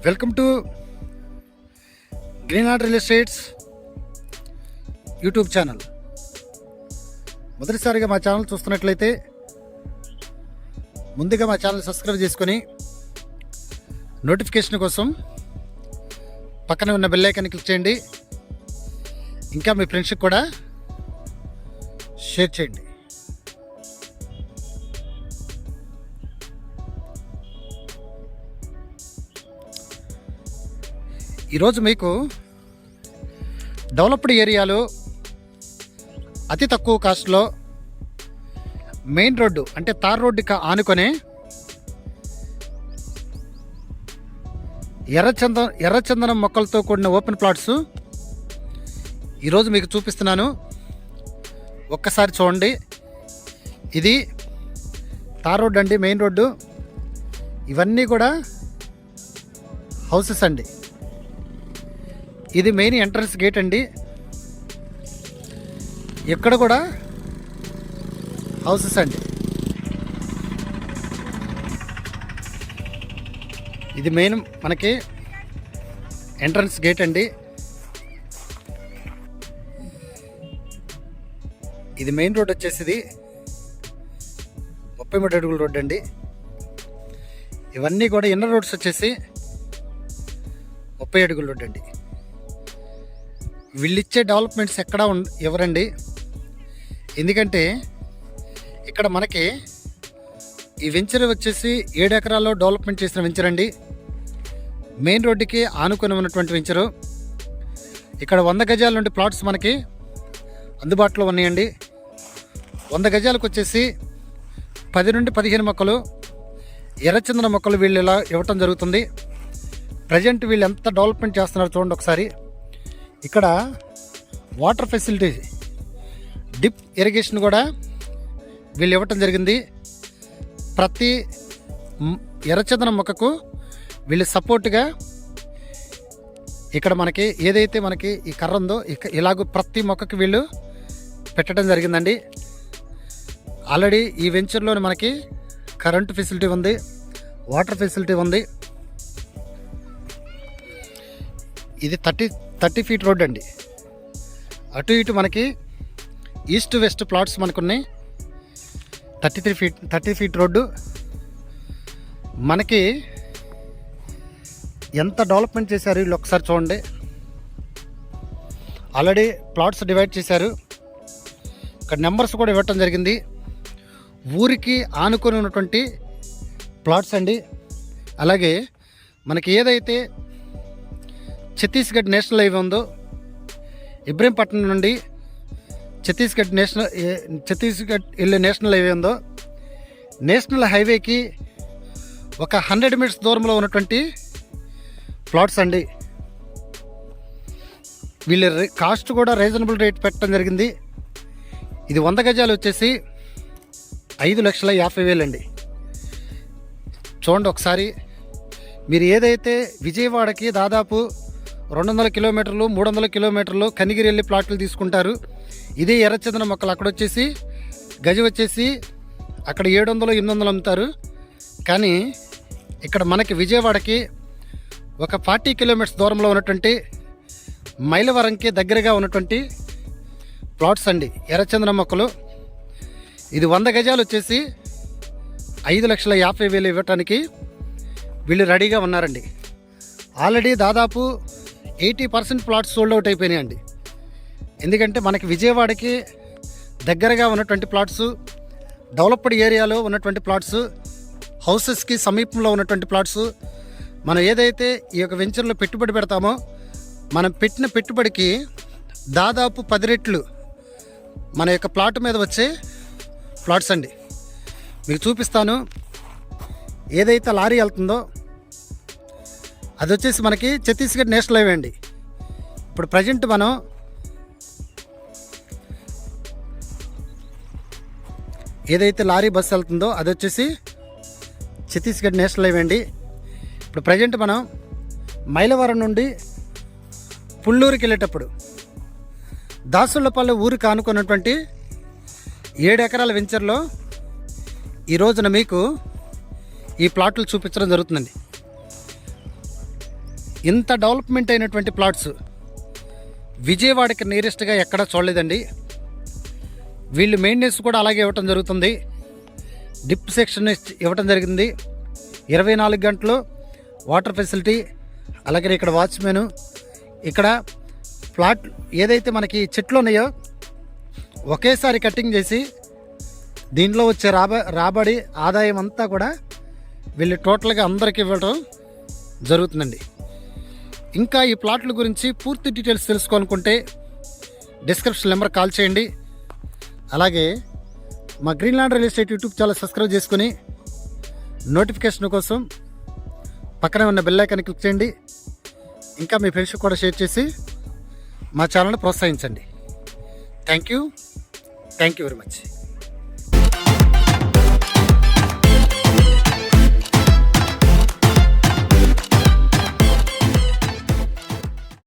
Welcome to green art real estates YouTube channel. మొదటిసారిగా మా channel చూస్తున్నట్లయితే ముందుగా మా ఛానల్ సబ్స్క్రైబ్ చేసుకొని నోటిఫికేషన్ కోసం పక్కనే ఉన్న బెల్ ఐకాన్ని క్లిక్ చేయండి. ఇంకా మీ ఫ్రెండ్స్కి కూడా షేర్ చేయండి. ఈరోజు మీకు డెవలప్డ్ ఏరియాలో అతి తక్కువ కాస్ట్లో మెయిన్ రోడ్డు అంటే తార్ రోడ్డుకి ఆనుకొని ఎర్రచందనం మొక్కలతో కూడిన ఓపెన్ ప్లాట్స్ ఈరోజు మీకు చూపిస్తున్నాను. ఒక్కసారి చూడండి. ఇది తార్ రోడ్డు అండి, మెయిన్ రోడ్డు. ఇవన్నీ కూడా హౌసెస్ అండి. ఇది మెయిన్ ఎంట్రన్స్ గేట్ అండి. ఇక్కడ కూడా హౌసెస్ అండి. ఇది మెయిన్ మనకి ఎంట్రన్స్ గేట్ అండి. ఇది మెయిన్ రోడ్ వచ్చేసి 33 అడుగుల రోడ్ అండి. ఇవన్నీ కూడా ఇన్నర్ రోడ్స్ వచ్చేసి 30 అడుగుల రోడ్ అండి. వీళ్ళిచ్చే డెవలప్మెంట్స్ ఎక్కడా ఇవ్వరండి. ఎందుకంటే ఇక్కడ మనకి ఈ వెంచర్ వచ్చేసి 7 ఎకరాల్లో డెవలప్మెంట్ చేసిన వెంచర్ అండి. మెయిన్ రోడ్డుకి ఆనుకొని ఉన్నటువంటి వెంచరు. ఇక్కడ 100 గజాల నుండి ప్లాట్స్ మనకి అందుబాటులో ఉన్నాయండి. 100 గజాలకు వచ్చేసి 10 నుండి 15 మొక్కలు ఎర్రచందన మొక్కలు వీళ్ళు ఇలా ఇవ్వటం జరుగుతుంది. ప్రజెంట్ వీళ్ళు ఎంత డెవలప్మెంట్ చేస్తున్నారు చూడండి ఒకసారి. ఇక్కడ వాటర్ ఫెసిలిటీ, డిప్ ఇరిగేషన్ కూడా వీళ్ళు ఇవ్వటం జరిగింది. ప్రతి ఎర్రచందనం మొక్కకు వీళ్ళు సపోర్ట్గా ఇక్కడ మనకి ఏదైతే మనకి ఈ కర్ర ఉందో ఇలాగ ప్రతి మొక్కకి వీళ్ళు పెట్టడం జరిగిందండి. ఆల్రెడీ ఈ వెంచర్లోని మనకి కరెంటు ఫెసిలిటీ ఉంది, వాటర్ ఫెసిలిటీ ఉంది. ఇది 30 ఫీట్ రోడ్ అండి. అటు ఇటు మనకి ఈస్ట్ వెస్ట్ ప్లాట్స్ మనకున్నాయి. 30 ఫీట్ రోడ్డు. మనకి ఎంత డెవలప్మెంట్ చేశారు వీళ్ళు ఒకసారి చూడండి. ఆల్రెడీ ప్లాట్స్ డివైడ్ చేశారు. ఇక్కడ నెంబర్స్ కూడా ఇవ్వటం జరిగింది. ఊరికి ఆనుకొని ఉన్నటువంటి ప్లాట్స్ అండి. అలాగే మనకి ఏదైతే ఛత్తీస్గఢ్ నేషనల్ హైవే ఉందో, ఇబ్రహీంపట్నం నుండి ఛత్తీస్గఢ్ వెళ్ళే నేషనల్ హైవే ఉందో, నేషనల్ హైవేకి ఒక 100 మీటర్స్ దూరంలో ఉన్నటువంటి ప్లాట్స్ అండి. వీళ్ళ కాస్ట్ కూడా రీజనబుల్ రేట్ పెట్టడం జరిగింది. ఇది 100 గజాలు వచ్చేసి 5,50,000 అండి. చూడండి ఒకసారి. మీరు ఏదైతే విజయవాడకి దాదాపు 200 కిలోమీటర్లు 300 కిలోమీటర్లు కనిగిరి వెళ్ళి ప్లాట్లు తీసుకుంటారు. ఇదే ఎర్రచందనం మొక్కలు అక్కడ వచ్చేసి గజ వచ్చేసి అక్కడ 700-800 అమ్ముతారు. కానీ ఇక్కడ మనకి విజయవాడకి ఒక 40 కిలోమీటర్స్ దూరంలో ఉన్నటువంటి మైలవరంకి దగ్గరగా ఉన్నటువంటి ప్లాట్స్ అండి ఎర్రచందనం మొక్కలు. ఇది 100 గజాలు వచ్చేసి 5,50,000 ఇవ్వటానికి వీళ్ళు రెడీగా ఉన్నారండి. ఆల్రెడీ దాదాపు 80% ప్లాట్స్ సోల్డ్ అవుట్ అయిపోయినాయండి. ఎందుకంటే మనకి విజయవాడకి దగ్గరగా ఉన్నటువంటి ప్లాట్స్, డెవలప్డ్ ఏరియాలో ఉన్నటువంటి ప్లాట్స్, హౌసెస్కి సమీపంలో ఉన్నటువంటి ప్లాట్స్, మనం ఏదైతే ఈ యొక్క వెంచర్లో పెట్టుబడి పెడతామో మనం పెట్టిన పెట్టుబడికి దాదాపు 10 రెట్లు మన యొక్క ప్లాట్ మీద వచ్చే ప్లాట్స్ అండి. మీకు చూపిస్తాను. ఏదైతే లారీ వెళ్తుందో అది వచ్చేసి మనకి ఛత్తీస్గఢ్ నేషనల్ హైవే అండి. ఇప్పుడు ప్రజెంట్ మనం ఏదైతే లారీ బస్సు వెళ్తుందో అది వచ్చేసి ఛత్తీస్గఢ్ నేషనల్ హైవే అండి. ఇప్పుడు ప్రజెంట్ మనం మైలవరం నుండి పుల్లూరుకి వెళ్ళేటప్పుడు దాసులపల్లి ఊరికి ఆనుకున్నటువంటి 7 ఎకరాల వెంచర్లో ఈ రోజున మీకు ఈ ప్లాట్లు చూపించడం జరుగుతుందండి. ఇంత డెవలప్మెంట్ అయినటువంటి ప్లాట్స్ విజయవాడకి నియరెస్ట్గా ఎక్కడా చూడలేదండి. వీళ్ళు మెయింటెనెన్స్ కూడా అలాగే ఇవ్వటం జరుగుతుంది. డిప్ సెక్షన్ ఇవ్వటం జరిగింది. 24 గంటలు వాటర్ ఫెసిలిటీ, అలాగే ఇక్కడ వాచ్మెన్, ఇక్కడ ప్లాట్ ఏదైతే మనకి చెట్లు ఉన్నాయో ఒకేసారి కటింగ్ చేసి దీంట్లో వచ్చే రాబడి ఆదాయం అంతా కూడా వీళ్ళు టోటల్గా అందరికీ ఇవ్వడం జరుగుతుందండి. ఇంకా ఈ ప్లాట్ల గురించి పూర్తి డీటెయిల్స్ తెలుసుకోవాలనుకుంటే డిస్క్రిప్షన్ నెంబర్ కాల్ చేయండి. అలాగే మా Greenland real estate YouTube channel subscribe చేసుకుని నోటిఫికేషన్ కోసం పక్కనే ఉన్న బెల్ ఐకాన్ క్లిక్ చేయండి. ఇంకా మీ ఫ్రెండ్స్కి కూడా షేర్ చేసి మా ఛానల్ని ప్రోత్సహించండి. Thank you very much.